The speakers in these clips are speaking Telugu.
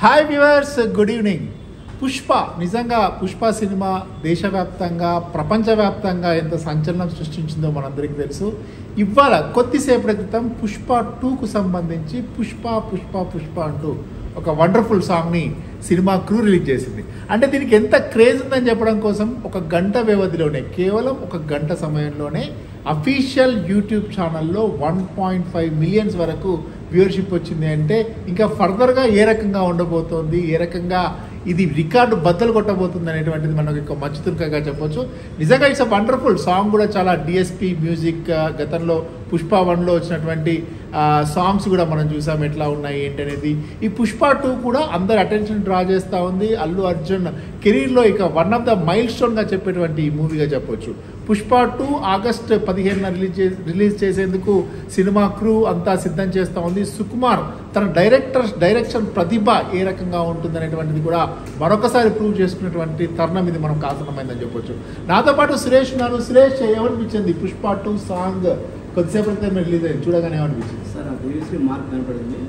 Hi viewers, good evening. Pushpa నిజంగా పుష్ప సినిమా దేశవ్యాప్తంగా ప్రపంచవ్యాప్తంగా ఎంత సంచలనం సృష్టించిందో మనందరికీ తెలుసు. ఇవాళ కొద్దిసేపటి క్రితం పుష్ప 2కు సంబంధించి పుష్ప పుష్ప పుష్ప అంటూ ఒక వండర్ఫుల్ సాంగ్ని సినిమా క్రూ రిలీజ్ చేసింది. అంటే దీనికి ఎంత క్రేజ్ ఉందని చెప్పడం కోసం ఒక గంట వ్యవధిలోనే, కేవలం ఒక గంట సమయంలోనే అఫీషియల్ యూట్యూబ్ ఛానల్లో 1.5 మిలియన్స్ వరకు వ్యూవర్షిప్ వచ్చింది. అంటే ఇంకా ఫర్దర్గా ఏ రకంగా ఉండబోతోంది, ఏ రకంగా ఇది రికార్డు బద్దలు కొట్టబోతుంది అనేటువంటిది మనకు ఒక మచ్చుతురుకగా చెప్పొచ్చు. నిజంగా ఇట్స్ అ వండర్ఫుల్ సాంగ్. కూడా చాలా డిఎస్పి మ్యూజిక్, గతంలో పుష్ప 1లో వచ్చినటువంటి సాంగ్స్ కూడా మనం చూసాం ఎట్లా ఉన్నాయి ఏంటి అనేది. ఈ పుష్ప 2 కూడా అందరి అటెన్షన్ డ్రా చేస్తూ ఉంది. అల్లు అర్జున్ కెరీర్లో ఇక వన్ ఆఫ్ ద మైల్ స్టోన్గా చెప్పేటువంటి ఈ మూవీగా చెప్పొచ్చు. పుష్ప 2 ఆగస్టు 15న రిలీజ్ చేసేందుకు సినిమా క్రూ అంతా సిద్ధం చేస్తూ ఉంది. సుకుమార్ తన డైరెక్షన్ ప్రతిభ ఏ రకంగా ఉంటుందనేటువంటిది కూడా మరొకసారి ప్రూవ్ చేసుకున్నటువంటి తరుణం ఇది మనకు ఆసనమైందని చెప్పొచ్చు. నాతో పాటు సురేష్ ఉన్నారు. సురేష్, ఏమనిపించింది పుష్ప 2 సాంగ్ కొద్దిసేపటి క్రితం రిలీజ్ అయింది, చూడగానే ఏమనిపించింది? సార్ ఆ ప్రీవియస్లీ మార్క్ కనపడింది.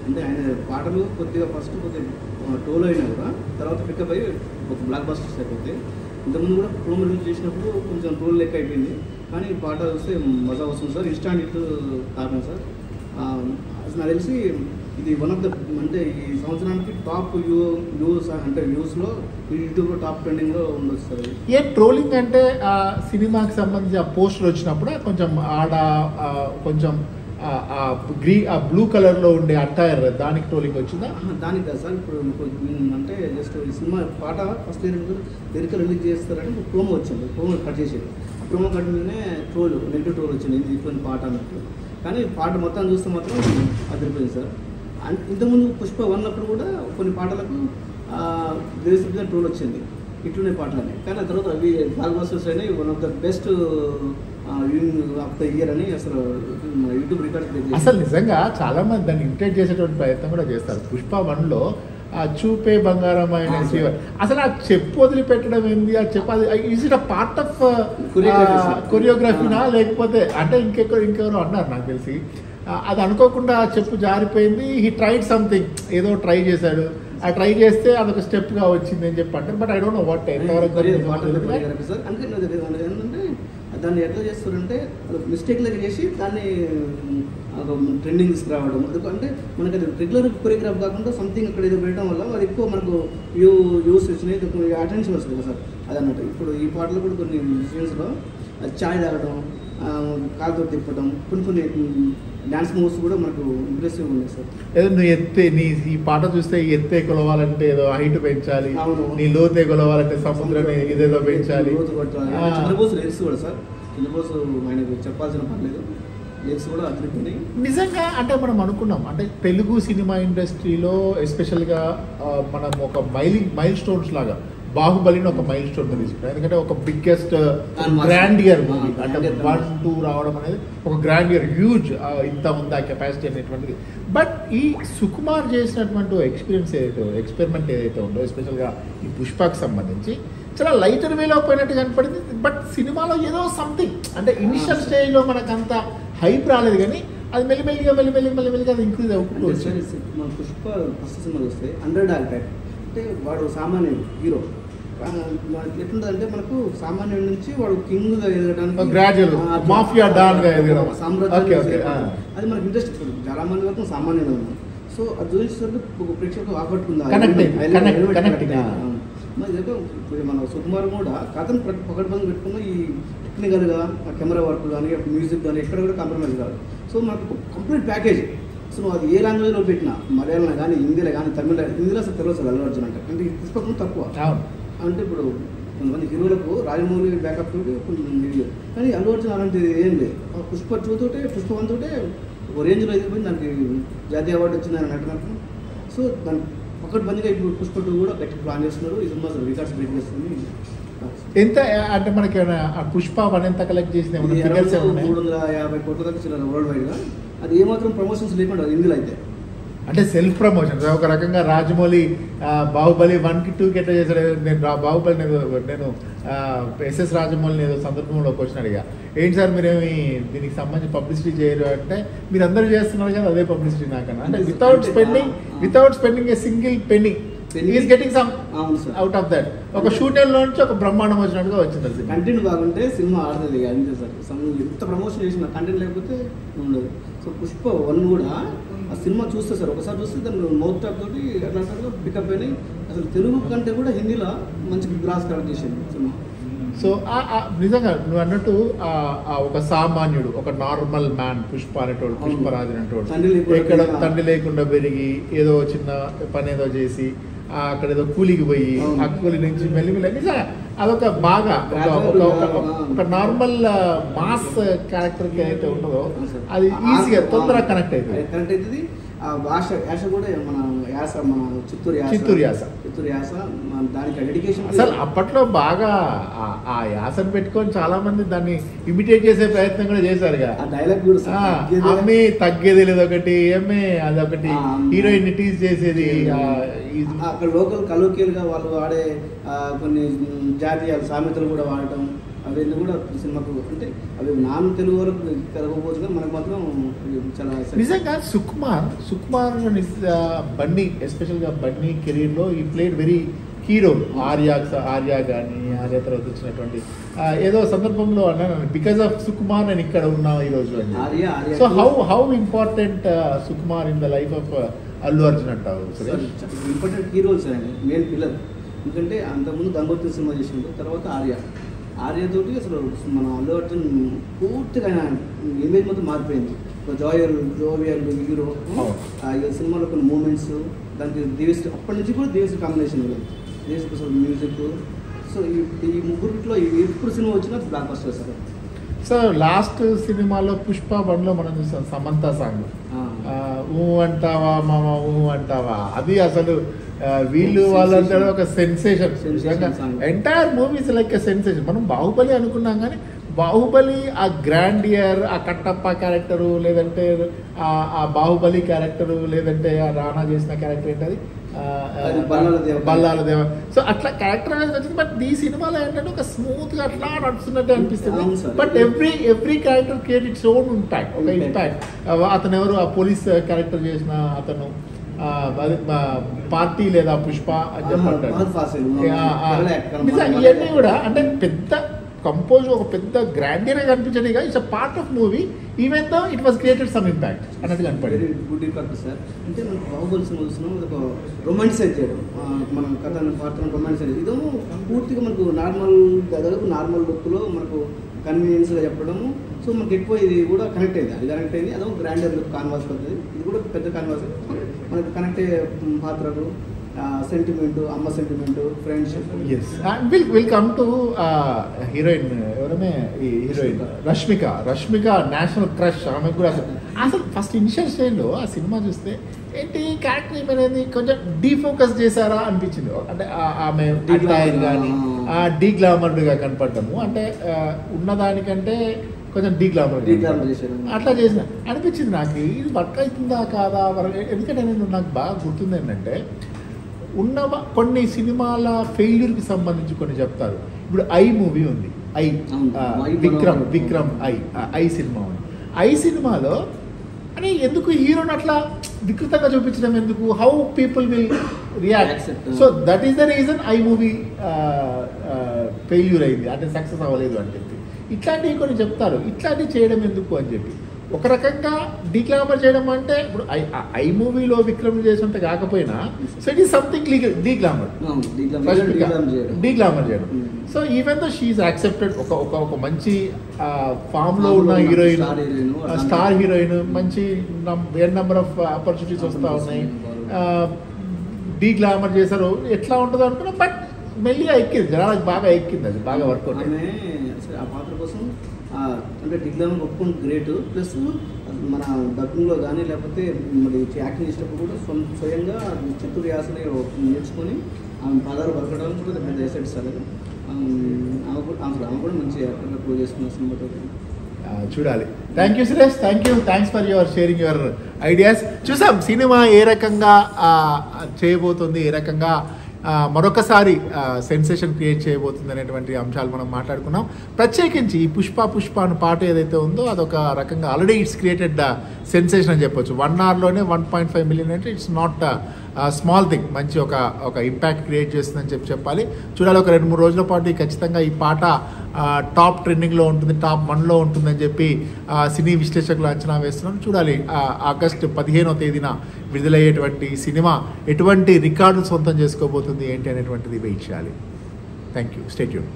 అంటే ఆయన పాటలు కొద్దిగా ఫస్ట్ కొద్దిగా టోల్ అయినా కూడా తర్వాత పికప్ అయ్యి ఒక బ్లాక్ బస్టర్స్ అయిపోతే, ఇంతకుముందు కూడా ప్రోమో రిలీజ్ చేసినప్పుడు కొంచెం టోల్ లెక్క అయిపోయింది. కానీ ఈ పాట వస్తే మజా వస్తుంది సార్. ఇన్స్టాంట్ హిట్ కారణం సార్. నాకు తెలిసి ఇది వన్ ఆఫ్ ద, అంటే ఈ సంవత్సరానికి టాప్ వ్యూస్ అంటే వ్యూస్లో యూట్యూబ్లో టాప్ ట్రెండింగ్లో ఉండొచ్చు సార్. ఏ ట్రోలింగ్ అంటే సినిమాకి సంబంధించి ఆ పోస్టర్ వచ్చినప్పుడు కొంచెం కొంచెం బ్లూ కలర్లో ఉండే అట్టైర్, దానికి ట్రోలింగ్ వచ్చిందా? దానికి కాదు సార్. ఇప్పుడు అంటే జస్ట్ ఈ సినిమా పాట ఫస్ట్ లిరికల్ రిలీజ్ చేస్తారంటే ప్రోమో వచ్చింది, ప్రోమో కట్ చేసేది. ఆ ప్రోమో కట్ మీదనే నెగిటివ్ ట్రోల్ వచ్చింది, ఇటువంటి పాట అన్నట్టు. కానీ పాట మొత్తం చూస్తే మాత్రం అదిరిపోయింది సార్. ఇంతకుముందు పుష్ప 1 అప్పుడు కూడా కొన్ని పాటలకు దేశ ట్రోల్ వచ్చింది, ఇట్లునే పాటలని. కానీ ఆ తర్వాత అవి బ్లాక్ బస్టర్స్ అయినాయి. One of the best of the year అని అసలు యూట్యూబ్ రికార్డ్. అసలు నిజంగా చాలా మంది దాన్ని ఇమిటేట్ చేసేటువంటి ప్రయత్నం కూడా చేస్తారు. పుష్ప 1లో ఆ చూపే బంగారం అయిన శ్రీవారి, అసలు ఆ చెప్పు వదిలిపెట్టడం ఏంది? ఆ చెప్పు is it a part of కొరియోగ్రఫీనా, లేకపోతే అంటే ఇంకెవరో అన్నారు నాకు తెలిసి. అది అనుకోకుండా చెప్పు జారిపోయింది. హీ ట్రైడ్ సంథింగ్, ఏదో ట్రై చేశాడు. ఆ ట్రై చేస్తే అదొక స్టెప్గా వచ్చింది అని చెప్పి అంటారు. But I don't know what ఎంతవరకు సార్. అంటే ఏంటంటే దాన్ని ఎట్లా చేస్తారంటే మిస్టేక్ లాగా చేసి దాన్ని ట్రెండింగ్ తీసుకురావడం. అంటే మనకి అది రెగ్యులర్ కొరియోగ్రాఫ్ కాకుండా సంథింగ్ అక్కడ ఏదో పెట్టడం వల్ల అది ఎక్కువ మనకు యూస్ వచ్చినాయి, అటెన్షన్ వస్తుంది కదా సార్. అదన్నట్టు ఇప్పుడు ఈ పాటలు కూడా కొన్ని సీన్స్లో ఛాయ్ తాగడం, కాలుతో తిప్పడం, కొన్ని డ్యాన్స్ మూవ్స్ కూడా మనకు ఇంప్రెసివ్ ఉన్నాయి సార్. ఏదో నువ్వు నీ ఈ పాట చూస్తే ఎత్తే కొలవాలంటే ఏదో హైట్ పెంచాలి, నీ లోతే కొలవాలంటే సముద్రాన్ని ఇదేదో పెంచాలి. చంద్రబోస్ లిరిక్స్ కూడా సార్, చంద్రబోస్ ఆయనకు చెప్పాల్సిన పర్లేదు, లిరిక్స్ కూడా అదిరిపోయినాయి నిజంగా. అంటే మనం అనుకున్నాం, అంటే తెలుగు సినిమా ఇండస్ట్రీలో ఎస్పెషల్గా మనం ఒక మైల్ స్టోన్స్ లాగా బాహుబలిని ఒక మైల్ స్టోన్ తీసుకున్నాం. ఎందుకంటే ఒక బిగ్గెస్ట్ గ్రాండియర్ మూవీ, అంటే 1, 2 రావడం అనేది ఒక గ్రాండియర్, హ్యూజ్, ఇంత ఉంది ఆ కెపాసిటీ అనేటువంటిది. బట్ ఈ సుకుమార్ చేసినటువంటి ఎక్స్పెరిమెంట్ ఏదైతే ఉందో, ఎస్పెషల్గా ఈ పుష్పకి సంబంధించి చాలా లైటర్ వేలో పోయినట్టు కనపడింది. బట్ సినిమాలో ఏదో సంథింగ్, అంటే ఇనిషియల్ స్టేజ్లో మనకు అంత హైప్ రాలేదు, కానీ అది మెల్లిమెల్లిగా అది ఇంక్రీజ్ అవుతుంది. మన పుష్ప ఫస్ట్ సినిమా వస్తే 100 టైప్, అంటే వాడు సామాన్యుడు హీరో. ఎట్లుంటుందంటే మనకు సామాన్యుడి నుంచి వాడు కింగ్గా ఎదగడానికి గ్రాడ్యువల్ మాఫియా డాన్గా ఎదగడం, సామ్రాజ్యం. అది మనకి ఇంట్రెస్ట్. చాలా మంది వరకు సామాన్యుడు ఉన్నాం. సో అది చూసేసరికి ప్రేక్షకులు ఆకట్టుకుంది. ఇప్పుడు మన సుకుమార్ కూడా కథను పకడ్బందీ పెట్టుకున్న ఈ టెక్నికల్గా కెమెరా వర్క్ కానీ మ్యూజిక్ కానీ ఎక్కడ కూడా కాంప్రమైజ్ కాదు. సో మనకు కంప్లీట్ ప్యాకేజ్. సో అది ఏ లాంగ్వేజ్లో పెట్టినా, మలయాళంలో కానీ, హిందీలో కానీ, తమిళ, హిందీలో అసలు తెలియదు సార్ అల్లు అర్జున్ అంటే. అంటే ఈ పుష్పకం తక్కువ. అంటే ఇప్పుడు కొంతమంది హీరోలకు రాజమౌళి బ్యాకప్ తోటి కొంచెం వీడియో, కానీ అల్లు అర్జున్ అలాంటిది ఏం లేదు. పుష్ప 2 తోటే, పుష్ప 1 తోటే ఒక రేంజ్లో ఎదిగిపోయింది. దానికి జాతీయ అవార్డు వచ్చింది అని నటనకు. సో దాని పకడ్బందీగా ఇప్పుడు పుష్ప 2 కూడా గట్టి ప్లాన్ చేస్తున్నారు. ఈ సినిమా రికార్డ్స్ బ్రేక్ చేస్తుంది. ఎంత అంటే మనకి పుష్ప 1 ఎంత కలెక్ట్ చేసింది? 350 కోట్ల దాకా చిన్న వరల్డ్ వైడ్గా. అది ఏమాత్రం ప్రమోషన్స్ లేకుండా హిందీలో అయితే అంటే సెల్ఫ్ ప్రమోషన్ ఒక రకంగా రాజమౌళి బాహుబలి 1కి 2కి ఎట్లా చేశాడు. నేను బాహుబలి నేను ఎస్ఎస్ రాజమౌళిని ఏదో సందర్భంలో క్వశ్చన్ అడిగా, ఏంటి సార్ మీరేమి దీనికి సంబంధించి పబ్లిసిటీ చేయరు అంటే, మీరు అందరూ చేస్తున్నారు కదా అదే పబ్లిసిటీ నాకన్నా. అంటే without spending a single Penney is getting some out of that. ఒక షూటర్లో నుంచి ఒక బ్రహ్మాండం వచ్చినట్టుగా వచ్చింది. కంటెంట్ బాగుంటే సినిమా ఆడుతుంది అంతే సార్. ఎంత ప్రమోషన్ చేసిన కంటెంట్ లేకపోతే ఉండదు. సో పుష్ప 1 కూడా ఆ సినిమా చూస్తే సార్ ఒకసారి చూస్తే దాని మౌత్ టాక్ తోటి అట్లా పికప్ అయినాయి. అసలు తెలుగు కంటే కూడా హిందీలో మంచి గ్రాస్ కలెక్ట్ చేసింది సినిమా. సో నిజంగా నువ్వు అన్నట్టు ఒక సామాన్యుడు, ఒక నార్మల్ మ్యాన్ పుష్ప అనేటోడు, పుష్పరాజు అనేటోడు ఎక్కడ తండ్రి లేకుండా పెరిగి ఏదో చిన్న పని ఏదో చేసి అక్కడ ఏదో కూలికి పోయి ఆ కూలి నుంచి మెల్లిమెల్లి అదొక బాగా ఒక నార్మల్ మాస్ క్యారెక్టర్ కి అయితే ఉంటుందో అది ఈజీగా తొందరగా కనెక్ట్ అవుతుంది. ఆ యాస కూడా మన యాస మన చిత్తూరు యాస దానికి డెడికేషన్. అసలు అప్పట్లో బాగా ఆ యాసను పెట్టుకొని చాలా మంది దాన్ని ఇమిటేట్ చేసే ప్రయత్నం కూడా చేశారుగా. ఆ డైలాగ్ కూడా అమ్మి తగ్గేది లేదు ఒకటి, ఏమే అదొకటి హీరోయిన్ టీజ్ చేసేది. అక్కడ లోకల్ కలోకియల్గా వాళ్ళు వాడే కొన్ని జాతీయ సామెతలు కూడా వాడటం అవన్నీ కూడా సినిమాకు అంటే అవి నాన్ తెలుగు వరకు కలగకపోవచ్చు, మనకు మాత్రం చాలా నిజంగా సుకుమార్ బన్నీ ఎస్పెషల్గా బన్నీ కెరీర్లో ఈ ప్లేడ్ వెరీ హీరో. ఆర్యా కానీ ఆర్య తర్వాత వచ్చినటువంటి ఏదో సందర్భంలో అన్నాను, బికాస్ ఆఫ్ సుకుమార్ నేను ఇక్కడ ఉన్నా ఈరోజు అని. So how important Sukumar in the life of Allu Arjun అంటావు? ఇంపార్టెంట్ హీరో సార్ అండి, మెయిన్ పిల్లర్. ఎందుకంటే అంతకుముందు గంగోత్రి సినిమా చేసిండు, తర్వాత ఆర్యతోటి అసలు మన అల్లు అర్జున్ పూర్తిగా ఇమేజ్ మొత్తం మారిపోయింది. ఒక జోవియల్ హీరో. సినిమాలో కొన్ని మూమెంట్స్ దానికి దేవిశ్రీ అప్పటి నుంచి కూడా Devi Sri combination Devi Sri music. So ఈ ముగ్గురిలో ఎప్పుడు సినిమా వచ్చినా blockbuster sir. So last సినిమాలో పుష్ప 1లో మనం చూసాం సమంత సాంగ్ ఊ అంటావా మామ ఊ అంటావా, అది అసలు వీళ్ళు వాళ్ళంతా ఒక sensation. Entire movies like a sensation. మనం బాహుబలి అనుకున్నాం కానీ బాహుబలి ఆ గ్రాండియర్, ఆ కట్టప్ప క్యారెక్టరు, లేదంటే ఆ బాహుబలి క్యారెక్టరు, లేదంటే ఆ రాణా చేసిన క్యారెక్టర్ ఏంటది బల్లాల దేవ. సో అట్లా క్యారెక్టర్ అనేది వచ్చింది. బట్ ఈ సినిమాలో ఏంటంటే ఒక స్మూత్ గా అట్లా నడుస్తున్నట్టు అనిపిస్తుంది. But every character create its own impact, ఒక ఇంపాక్ట్. అతను ఎవరు ఆ పోలీస్ క్యారెక్టర్ చేసిన అతను పార్టీ లేదా పుష్ప అని చెప్పంటారు. ఇవన్నీ కూడా అంటే పెద్ద కంపోజ్ ఒక పెద్ద గ్రాండియర్గా కనిపించదు. It's a part of movie even though it was created some impact అన్నట్టు కనపడేది. Good impact sir. అంటే మనకు బాహుబలి సినిమా చూస్తున్నాం, ఒక రొమాంటిసైజ్ చేయడం, మనం కథను పాత్రను రొమాంటిసైజ్, ఇదేమో పూర్తిగా మనకు నార్మల్ లుక్లో మనకు కన్వీనియన్స్గా చెప్పడము. సో మనకి ఎక్కువ ఇది కూడా కనెక్ట్ అయింది. అదో గ్రాండియర్ లుక్ కాన్వాస్ పడుతుంది. ఇది కూడా పెద్ద కాన్వాస్ మనకు కనెక్ట్ అయ్యే పాత్రలు, సెంటిమెంట్, అమ్మ sentiment, friendship. Will come to heroine. ఎవరమే ఈ హీరోయిన్ రష్మిక నేషనల్ క్రష్. ఆమె కూడా అసలు ఫస్ట్ ఇనిషియల్ స్టేజ్లో ఆ సినిమా చూస్తే ఏంటి క్యారెక్టర్ అనేది కొంచెం డీఫోకస్ చేశారా అనిపించింది. అంటే ఆమె అటైర్ కానీ డీగ్లామర్డ్గా కనపడటము, అంటే ఉన్నదానికంటే కొంచెం డీగ్లామర్ అట్లా చేసిన అనిపించింది నాకు. ఇది వర్క్ అవుతుందా కాదా? ఎందుకంటే నేను నాకు బాగా గుర్తుంది ఏంటంటే కొన్ని సినిమాల ఫెయిల్యూర్కి సంబంధించి కొన్ని చెప్తారు. ఇప్పుడు ఐ మూవీ ఉంది, విక్రమ్ ఐ సినిమా ఉంది. ఐ సినిమాలో అని ఎందుకు హీరోని అట్లా వికృతంగా చూపించడం ఎందుకు? How people will react? So that is the reason I movie failure అయింది, అంటే సక్సెస్ అవ్వలేదు అని చెప్పి ఇట్లాంటివి కొన్ని చెప్తారు. ఇట్లాంటివి చేయడం ఎందుకు అని చెప్పి ఒక రకంగా డీగ్లామర్ చేయడం అంటే ఇప్పుడు ఐ మూవీలో విక్రమ్ చేసినంత కాకపోయినా so it is something deglamour చేయడం. So even though she is accepted, ఒక మంచి ఫామ్లో ఉన్న హీరోయిన్, స్టార్ హీరోయిన్, మంచి నెంబర్ ఆఫ్ ఆపర్చునిటీస్ వస్తూ ఉన్నాయి. డీగ్లామర్ చేశారు, ఎట్లా ఉంటుందో అనుకున్నా. బట్ మెల్లిగా ఎక్కింది, జనాలకు బాగా ఎక్కింది, అది బాగా వర్కౌట్ అయింది. ఆ పాత్ర కోసం అంటే డిగ్లామర్ ఒప్పుకుని గ్రేట్. ప్లస్ మన డబ్బింగ్లో కానీ లేకపోతే మరి యాక్టింగ్ చేసేటప్పుడు కూడా స్వయంగా చిత్తూరు యాసని నేర్చుకొని ఆమె పదాలు బతకడం కూడా పెద్ద ఎసెట్స్. అలాగే ఆమె కూడా మంచి యాక్టర్గా ప్రూవ్ చేసుకున్న సినిమాతో. చూడాలి. Thank you Suresh, thanks for your sharing your ideas. చూసాం సినిమా ఏ రకంగా చేయబోతుంది, ఏ రకంగా మరొకసారి సెన్సేషన్ క్రియేట్ చేయబోతుంది అనేటువంటి అంశాలు మనం మాట్లాడుకున్నాం. ప్రత్యేకించి ఈ పుష్ప అనే పాట ఏదైతే ఉందో అదొక రకంగా ఆల్రెడీ ఇట్స్ క్రియేటెడ్ సెన్సేషన్ అని చెప్పొచ్చు. 1 hourలోనే 1.5 million అంటే ఇట్స్ నాట్ స్మాల్ థింగ్. మంచి ఒక ఇంపాక్ట్ క్రియేట్ చేస్తుందని చెప్పాలి. చూడాలి, ఒక 2-3 రోజుల పాటు ఖచ్చితంగా ఈ పాట టాప్ ట్రెండింగ్లో ఉంటుంది, టాప్ 1లో ఉంటుందని చెప్పి సినీ విశ్లేషకులు అంచనా వేస్తున్నాం. చూడాలి ఆగస్టు 15వ తేదీన విడుదలయ్యేటువంటి సినిమా ఎటువంటి రికార్డులు సొంతం చేసుకోబోతుంది ఏంటి అనేటువంటిది వెయిట్ చేయాలి. Thank you, stay tune.